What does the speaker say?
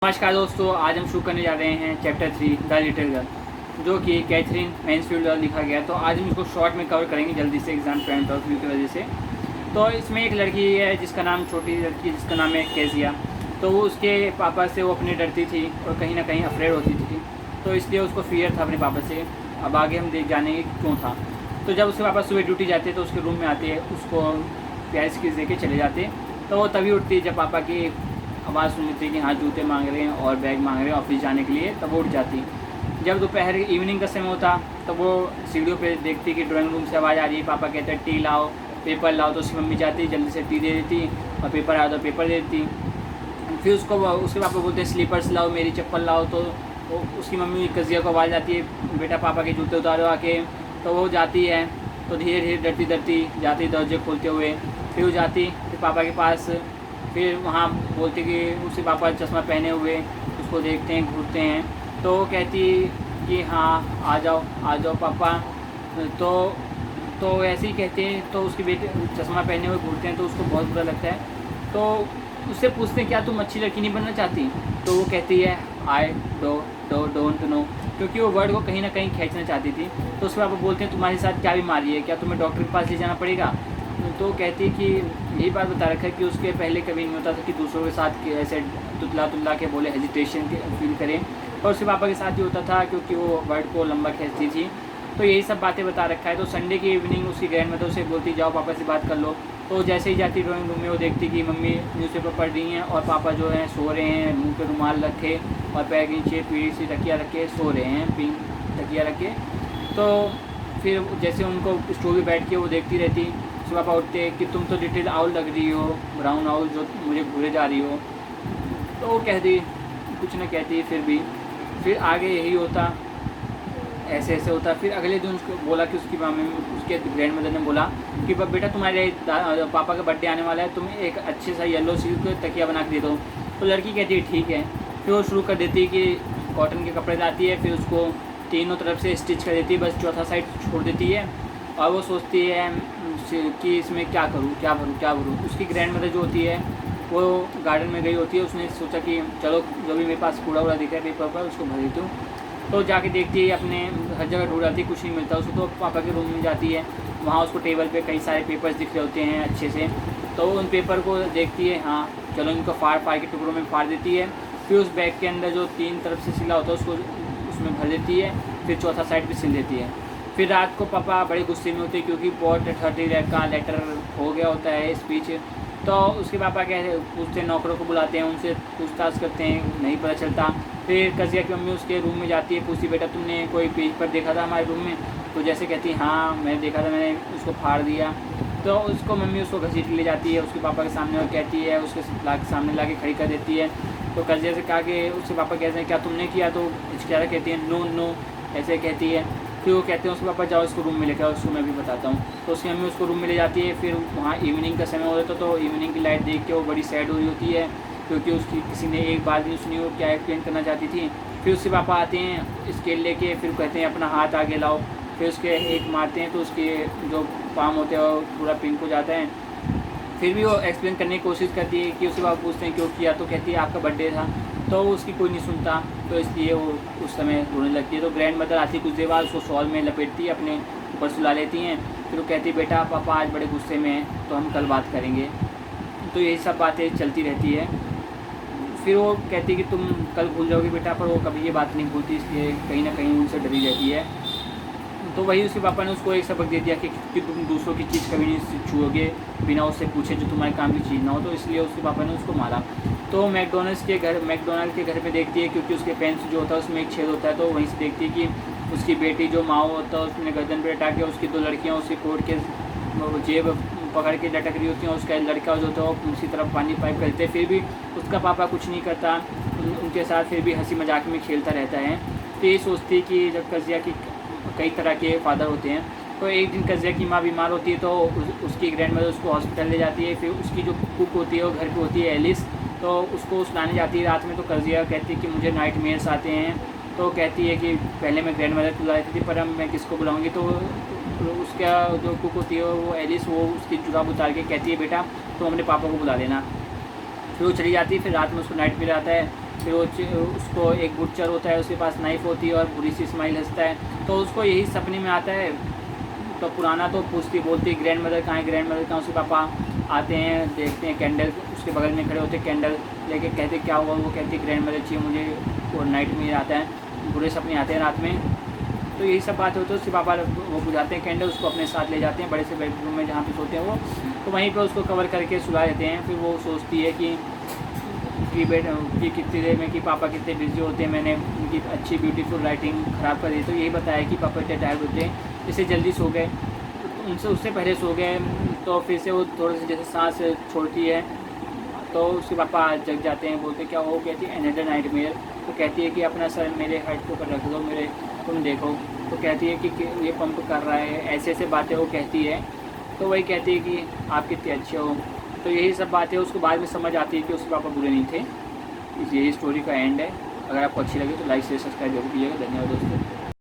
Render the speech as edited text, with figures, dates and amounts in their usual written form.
नमस्कार दोस्तों, आज हम शुरू करने जा रहे हैं चैप्टर 3 द लिटिल गर्ल, जो कि कैथरीन मैन्सफील्ड द्वारा लिखा गया। तो आज हम इसको शॉर्ट में कवर करेंगे जल्दी से एग्जाम पॉइंट ऑफ व्यू की वजह से। तो इसमें एक लड़की है जिसका नाम, छोटी लड़की जिसका नाम है केजिया। तो वो उसके पापा से वो अपनी डरती थी और कहीं ना कहीं अफ्रेड होती थी, तो इसलिए उसको फियर था अपने पापा से। अब आगे हम देख जानेंगे क्यों था। तो जब उसके पापा सुबह ड्यूटी जाते तो उसके रूम में आते, उसको प्यार से दे के चले जाते। तो वो तभी उठती जब पापा की आवाज़ सुनी थी कि हाँ जूते मांग रहे हैं और बैग मांग रहे हैं ऑफिस जाने के लिए, तब वो उठ जाती। जब दोपहर इवनिंग का समय होता तब वो सीढ़ियों पे देखती कि ड्राइंग रूम से आवाज़ आ रही है। पापा कहते हैं टी लाओ, पेपर लाओ, तो उसकी मम्मी जाती जल्दी से टी दे देती और पेपर आया तो पेपर दे देती। फिर उसके पापा बोलते हैं स्लीपर्स लाओ, मेरी चप्पल लाओ, तो उसकी मम्मी कजिया को आवाज़ आती है बेटा पापा के जूते उतारो आके। तो वो जाती है, तो धीरे धीरे डरती डरती जाती दरवाजे खोलते हुए। फिर वो जाती फिर पापा के पास, फिर वहाँ बोलते कि उसके पापा चश्मा पहने हुए उसको देखते हैं, घूरते हैं। तो वो कहती कि हाँ आ जाओ पापा। तो ऐसे ही कहते हैं। तो उसके बेटे चश्मा पहने हुए घूरते हैं तो उसको बहुत बुरा लगता है। तो उससे पूछते हैं क्या तुम अच्छी लड़की नहीं बनना चाहती? तो वो कहती है आई डोंट नो, क्योंकि वो वर्ड को कहीं ना कहीं खींचना चाहती थी। तो उसके पापा बोलते हैं तुम्हारे साथ क्या बीमारी है, क्या तुम्हें डॉक्टर के पास ले जाना पड़ेगा? तो कहती है कि यही बात बता रखा है कि उसके पहले कभी नहीं होता था कि दूसरों के साथ ऐसे तुतला के बोले, हेजिटेशन फील करें। और उसके पापा के साथ ही होता था क्योंकि वो वर्ड को लंबा खींचती थी। तो यही सब बातें बता रखा है। तो संडे की इवनिंग उसकी ग्रैंड मदर उसे बोलती जाओ पापा से बात कर लो। तो जैसे ही जाती ड्राइंग रूम में, वो देखती कि मम्मी न्यूज़पेपर पढ़ रही हैं और पापा जो है सो रहे हैं, मुंह पे रुमाल रखे और पैर के नीचे पीढ़ी सी तकिया रखे सो रहे हैं, पिंक तकिया रखे। तो फिर जैसे उनको स्टोर पे बैठ के वो देखती रहती। उसके पापा उठते कि तुम तो लिटिल आउल लग रही हो, ब्राउन आउल जो मुझे घूरे जा रही हो। तो वो कहती, कुछ न कहती। फिर आगे यही होता, ऐसे होता। फिर अगले दिन उसको बोला कि उसकी मम्मी, उसके ग्रैंड मदर ने बोला कि बेटा तुम्हारे पापा का बर्थडे आने वाला है, तुम एक अच्छे सा येलो सिल्क तकिया बना के दे दो। तो लड़की कहती है ठीक है। फिर वो शुरू कर देती कि कॉटन के कपड़े लाती है, फिर उसको तीनों तरफ से स्टिच कर देती है, बस चौथा साइड छोड़ देती है। और वो सोचती है कि इसमें क्या भरूँ। उसकी ग्रैंड मदर जो होती है वो गार्डन में गई होती है। उसने सोचा कि चलो जो भी मेरे पास कूड़ा दिख रहा है पेपर पर उसको भर देती हूँ। तो जाके देखती है अपने हर जगह ढूंढती, कुछ नहीं मिलता उसको। तो पापा के रूम में जाती है, वहाँ उसको टेबल पे कई सारे पेपर्स दिख रहे होते हैं अच्छे से। तो उन पेपर को देखती है, हाँ चलो इनको फाड़ के टुकड़ों में फाड़ देती है। फिर उस बैग के अंदर जो 3 तरफ से सिला होता है उसको उसमें भर देती है, फिर चौथा साइड भी सिल देती है। फिर रात को पापा बड़े गुस्से में होते हैं क्योंकि बहुत 30 का लेटर हो गया होता है स्पीच। तो उसके पापा कहते पूछते, नौकरों को बुलाते हैं, उनसे पूछताछ करते हैं, नहीं पता चलता। फिर कजिया की मम्मी उसके रूम में जाती है, पूछती बेटा तुमने कोई पेपर देखा था हमारे रूम में? तो जैसे कहती हाँ मैंने देखा था, मैंने उसको फाड़ दिया। तो उसको मम्मी उसको घसीट ले जाती है उसके पापा के सामने और कहती है, उसके सामने ला के खड़ी कर देती है। तो कजिया से कहा कि उसके पापा कहते हैं क्या तुमने किया? तो हिचकिचारा कहती है नो ऐसे कहती है। फिर वो कहते हैं उसके पापा जाओ इसको रूम में लेकर, उसको मैं भी बताता हूँ। तो उसकी मम्मी उसको रूम में ले जाती है। फिर वहाँ इवनिंग का समय हो जाता तो इवनिंग की लाइट देख के वो बड़ी सैड हुई होती है क्योंकि उसकी किसी ने एक बात नहीं सुनी, वो क्या एक्सप्लेन करना चाहती थी। फिर उसके पापा आते हैं स्केल लेके, फिर कहते हैं अपना हाथ आगे लाओ। फिर उसके एक मारते हैं तो उसके जो पाम होते हैं वो पूरा पिंक हो जाता है। फिर भी वो एक्सप्लेन करने की कोशिश करती है कि उसके पापा पूछते हैं क्यों किया, तो कहती है आपका बर्थडे था। तो उसकी कोई नहीं सुनता, तो इसलिए वो उस समय रोने लगती है। तो ग्रैंड मदर आती कुछ देर बाद, उसको शॉल में लपेटती है, अपने ऊपर सुला लेती हैं। फिर वो कहती है बेटा पापा आज बड़े गुस्से में हैं तो हम कल बात करेंगे। तो यही सब बातें चलती रहती है। फिर वो कहती है कि तुम कल भूल जाओगे बेटा, पर वो कभी ये बात नहीं भूलती, इसलिए कहीं ना कहीं उनसे डरी रहती है। तो वही उसके पापा ने उसको एक सबक दे दिया कि तुम दूसरों की चीज़ कभी नहीं छुओगे बिना उससे पूछे, जो तुम्हारे काम की चीज़ ना हो। तो इसलिए उसके पापा ने उसको मारा। तो मैकडोनल्ड के घर पे देखती है क्योंकि उसके पेंस जो होता है उसमें एक छेद होता है। तो वहीं से देखती है कि उसकी बेटी जो माओ होता है उसने गर्दन पर लटा के, उसकी 2 लड़कियाँ उसके कोट के जेब पकड़ के लटक रही होती हैं। उसका लड़का जो होता है वो उसी तरफ पानी पाइप करते हैं, फिर भी उसका पापा कुछ नहीं करता उनके साथ, फिर भी हंसी मजाक में खेलता रहता है। तो ये सोचती है कि जब कजिया की कई तरह के फादर होते हैं। तो एक दिन कजिया की माँ बीमार होती है तो उसकी ग्रैंड मदर उसको हॉस्पिटल ले जाती है। फिर उसकी जो कुक होती है वो घर पे होती है एलिस, तो उसको सुलाने जाती है रात में। तो कजिया कहती है कि मुझे नाइट मेयर्स आते हैं। तो कहती है कि पहले मैं ग्रैंड मदर को बुला लेती थी पर अब मैं किसको बुलाऊँगी? तो उसका जो कुक होती है वो एलिस, वो उसकी जुराब उतार के कहती है बेटा तुम अपने पापा को बुला लेना। फिर वो चली जाती है। फिर रात में उसको नाइट मेयर आता है। फिर वो उसको एक बुटचर होता है, उसके पास नाइफ़ होती है और बुरी सी स्माइल हंसता है, तो उसको यही सपने में आता है। तो पुराना तो पूछती बोलती ग्रैंड मदर कहाँ है, ग्रैंड मदर कहाँ। उसके पापा आते हैं, देखते हैं कैंडल उसके बगल में खड़े होते, कैंडल लेके कहते क्या हुआ। वो कहती ग्रैंड मदर चाहिए मुझे, और नाइट में आता है, बुरे सपने आते हैं रात में। तो यही सब बात होती है। उसके पापा वो बुझाते हैं कैंडल, उसको अपने साथ ले जाते हैं बड़े से बेडरूम में जहाँ पे सोते हैं वो, तो वहीं पर उसको कवर करके सुला देते हैं। फिर वो सोचती है कि कितनी देर में कि पापा कितने बिजी होते हैं, मैंने उनकी अच्छी ब्यूटीफुल राइटिंग ख़राब कर दी। तो यही बताया कि पापा इतने टायर्ड होते हैं, इससे जल्दी सो गए, उनसे उससे पहले सो गए। तो फिर से वो थोड़ी सी जैसे सांस छोड़ती है, तो उसके पापा जग जाते हैं, बोलते क्या हो। कहती है अनदर नाइटमेयर। तो कहती है कि अपना सर मेरे हेड के ऊपर रख दो, मेरे तुम देखो। तो कहती है कि ये पंप कर रहा है, ऐसे ऐसे बातें वो कहती है। तो वही कहती है कि आप कितने अच्छे हो। तो यही सब बातें उसको बाद में समझ आती है कि उसके पापा बुरे नहीं थे। यही स्टोरी का एंड है। अगर आपको अच्छी लगे तो लाइक शेयर सब्सक्राइब जरूर कीजिएगा। धन्यवाद दोस्तों।